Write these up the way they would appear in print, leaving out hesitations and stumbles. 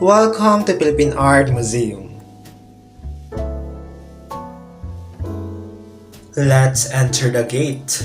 Welcome to Philippine Art Museum. Let's enter the gate.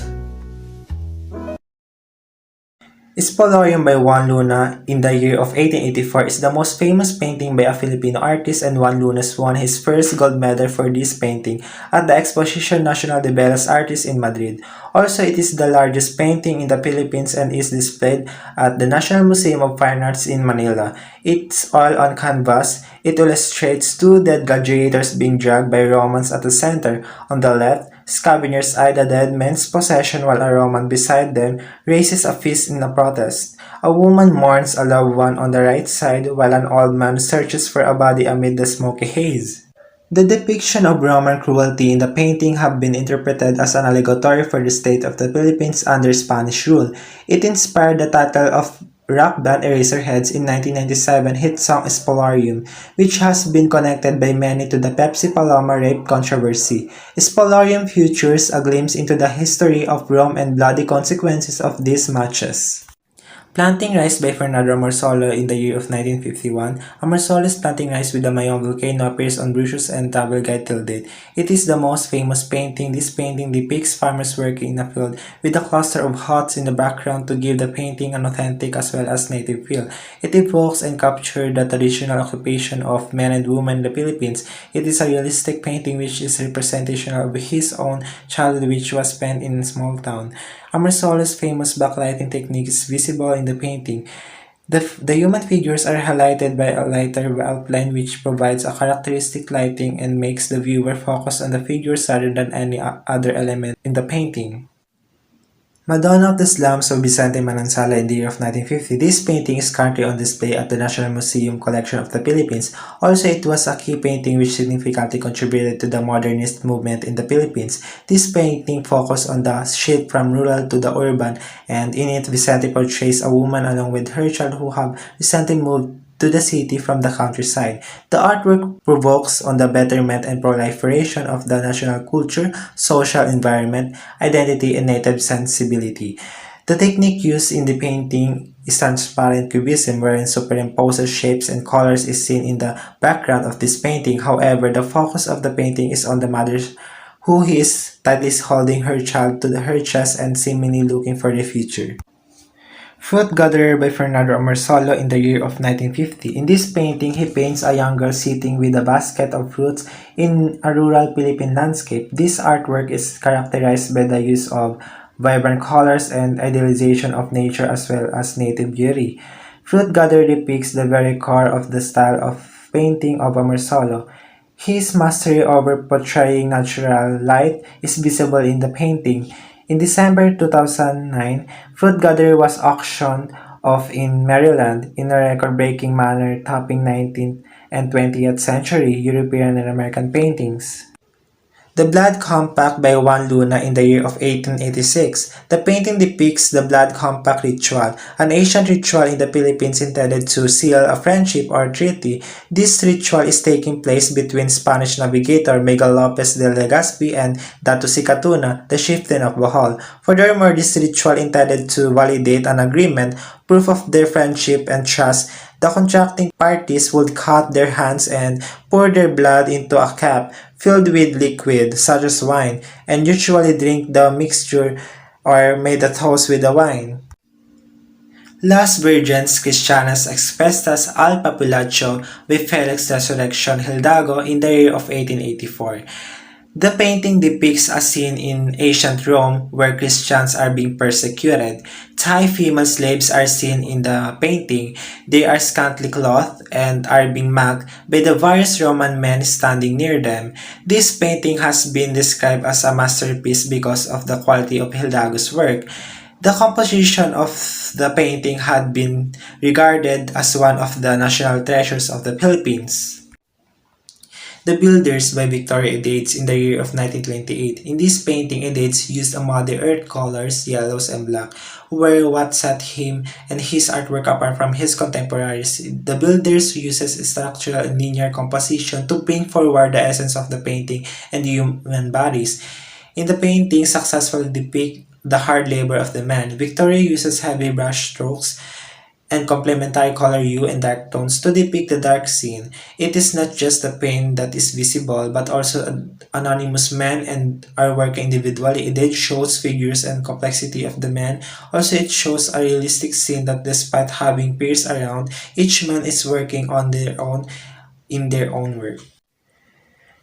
Spolorium by Juan Luna in the year of 1884 is the most famous painting by a Filipino artist, and Juan Luna won his first gold medal for this painting at the Exposition Nacional de Bellas Artes in Madrid. Also, it is the largest painting in the Philippines and is displayed at the National Museum of Fine Arts in Manila. It's all on canvas. It illustrates two dead gladiators being dragged by Romans at the center. On the left, scavengers eye the dead man's possession while a Roman beside them raises a fist in a protest. A woman mourns a loved one on the right side while an old man searches for a body amid the smoky haze. The depiction of Roman cruelty in the painting have been interpreted as an allegory for the state of the Philippines under Spanish rule. It inspired the title of rock band Eraserhead's in 1997 hit song Spolarium, which has been connected by many to the Pepsi Paloma rape controversy. Spolarium features a glimpse into the history of Rome and bloody consequences of these matches. Planting Rice by Fernando Amorsolo in the year of 1951. Amorsolo's Planting Rice with the Mayong volcano appears on brochures and travel guide till date. It is the most famous painting. This painting depicts farmers working in a field with a cluster of huts in the background to give the painting an authentic as well as native feel. It evokes and captures the traditional occupation of men and women in the Philippines. It is a realistic painting which is a representation of his own childhood which was spent in a small town. Amorsolo's famous backlighting technique is visible in the painting. The human figures are highlighted by a lighter outline which provides a characteristic lighting and makes the viewer focus on the figures rather than any other element in the painting. Madonna of the Slums of Vicente Manansala in the year of 1950. This painting is currently on display at the National Museum Collection of the Philippines. Also, it was a key painting which significantly contributed to the modernist movement in the Philippines. This painting focused on the shift from rural to the urban, and in it, Vicente portrays a woman along with her child who have recently moved to the city from the countryside. The artwork provokes on the betterment and proliferation of the national culture, social environment, identity, and native sensibility. The technique used in the painting is transparent cubism, wherein superimposed shapes and colors is seen in the background of this painting. However, the focus of the painting is on the mother who is tightly holding her child to her chest and seemingly looking for the future. Fruit Gatherer by Fernando Amorsolo in the year of 1950. In this painting, he paints a young girl sitting with a basket of fruits in a rural Philippine landscape. This artwork is characterized by the use of vibrant colors and idealization of nature as well as native beauty. Fruit Gatherer depicts the very core of the style of painting of Amorsolo. His mastery over portraying natural light is visible in the painting. In December 2009, Fruit Gatherer was auctioned off in Maryland in a record-breaking manner, topping 19th and 20th century European and American paintings. The Blood Compact by Juan Luna in the year of 1886. The painting depicts the Blood Compact ritual, an ancient ritual in the Philippines intended to seal a friendship or treaty. This ritual is taking place between Spanish navigator Miguel Lopez de Legazpi and Dato Sicatuna, the chieftain of Bohol. Furthermore, this ritual intended to validate an agreement, proof of their friendship and trust. The contracting parties would cut their hands and pour their blood into a cup filled with liquid, such as wine, and usually drink the mixture or made a toast with the wine. Las Virgenes Cristianas Expuestas al Populacho by Felix Resurrection Hildago in the year of 1884. The painting depicts a scene in ancient Rome where Christians are being persecuted. Thai female slaves are seen in the painting. They are scantily clothed and are being mocked by the various Roman men standing near them. This painting has been described as a masterpiece because of the quality of Hildago's work. The composition of the painting had been regarded as one of the national treasures of the Philippines. The Builders by Victoria Edates in the year of 1928. In this painting, Edates used a Mother Earth colors, yellows and black, were what set him and his artwork apart from his contemporaries. The Builders uses structural and linear composition to bring forward the essence of the painting and human bodies. In the painting, successfully depict the hard labor of the man. Victoria uses heavy brush strokes and complementary color hue and dark tones to depict the dark scene. It is not just the pain that is visible, but also anonymous men and our work individually. It shows figures and complexity of the men. Also, it shows a realistic scene that despite having peers around, each man is working on their own in their own work.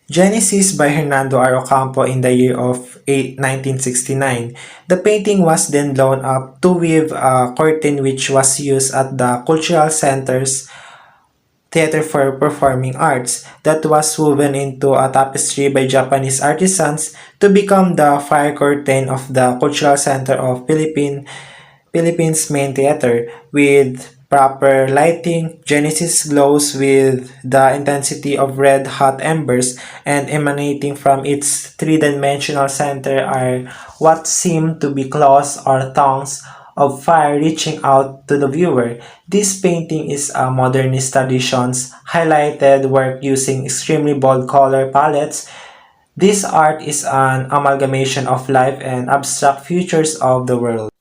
Genesis by Hernando R. Ocampo in the year of 1969. The painting was then blown up to weave a curtain which was used at the Cultural Center's Theater for Performing Arts that was woven into a tapestry by Japanese artisans to become the fire curtain of the Cultural Center of Philippines main theater. With proper lighting, Genesis glows with the intensity of red hot embers, and emanating from its three-dimensional center are what seem to be claws or tongues of fire reaching out to the viewer. This painting is a modernist tradition's highlighted work using extremely bold color palettes. This art is an amalgamation of life and abstract features of the world.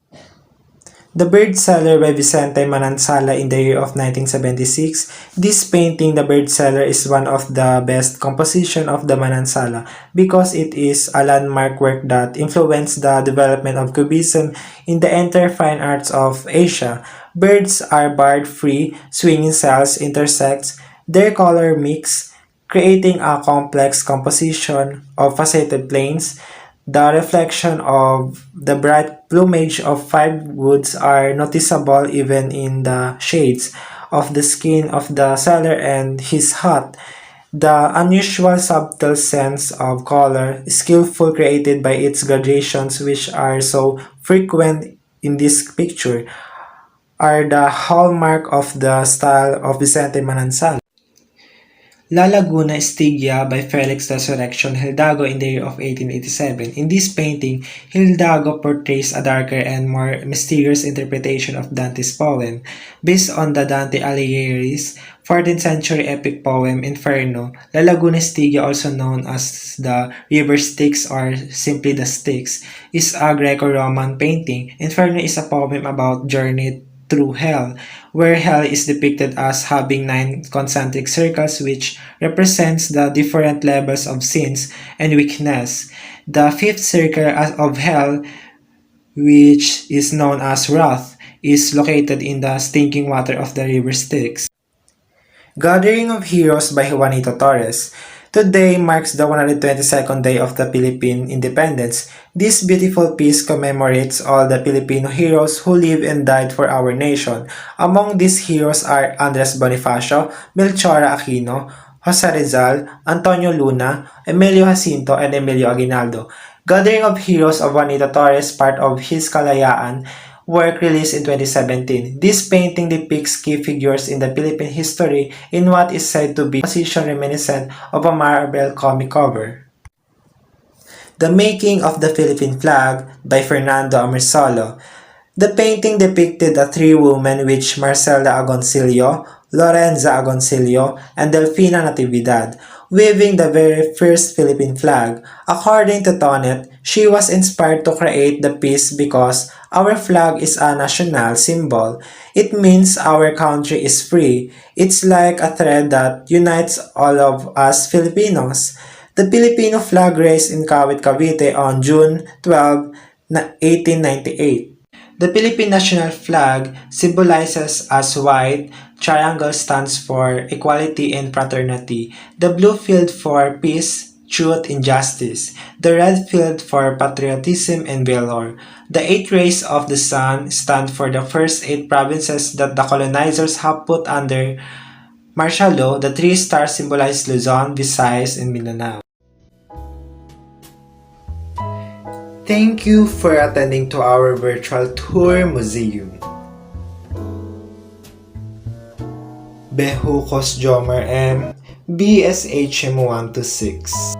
The Bird Cellar by Vicente Manansala in the year of 1976. This painting, The Bird Cellar, is one of the best composition of the Manansala because it is a landmark work that influenced the development of Cubism in the entire fine arts of Asia. Birds are barred-free, swinging cells intersect their color mix, creating a complex composition of faceted planes. The reflection of the bright plumage of five woods are noticeable even in the shades of the skin of the sailor and his hat. The unusual subtle sense of color, skillful created by its gradations which are so frequent in this picture, are the hallmark of the style of Vicente Manansal. La Laguna Estigia by Felix Resurrection Hidalgo in the year of 1887. In this painting, Hidalgo portrays a darker and more mysterious interpretation of Dante's poem. Based on the Dante Alighieri's 14th century epic poem Inferno, La Laguna Estigia, also known as the River Styx or simply the Styx, is a Greco-Roman painting. Inferno is a poem about journey through hell, where hell is depicted as having 9 concentric circles which represents the different levels of sins and weakness. The fifth circle of hell, which is known as wrath, is located in the stinking water of the river Styx. Gathering of Heroes by Juanito Torres. Today marks the 122nd day of the Philippine independence. This beautiful piece commemorates all the Filipino heroes who lived and died for our nation. Among these heroes are Andres Bonifacio, Melchora Aquino, Jose Rizal, Antonio Luna, Emilio Jacinto, and Emilio Aguinaldo. Gathering of Heroes of Juanito Torres, part of his Kalayaan, work released in 2017. This painting depicts key figures in the Philippine history in what is said to be a position reminiscent of a Marvel comic cover. The Making of the Philippine Flag by Fernando Amersolo. The painting depicted the three women which Marcela Agoncillo, Lorenza Agoncillo, and Delfina Natividad, weaving the very first Philippine flag. According to Tonet, she was inspired to create the piece because our flag is a national symbol. It means our country is free. It's like a thread that unites all of us Filipinos. The Filipino flag raised in Cavite on June 12, 1898. The Philippine national flag symbolizes as white triangle stands for equality and fraternity, the blue field for peace, truth, and justice, the red field for patriotism and valor. The 8 rays of the sun stand for the first 8 provinces that the colonizers have put under martial law. The 3 stars symbolize Luzon, Visayas, and Mindanao. Thank you for attending to our virtual tour museum. Behukos Jomer M. BSHM 126.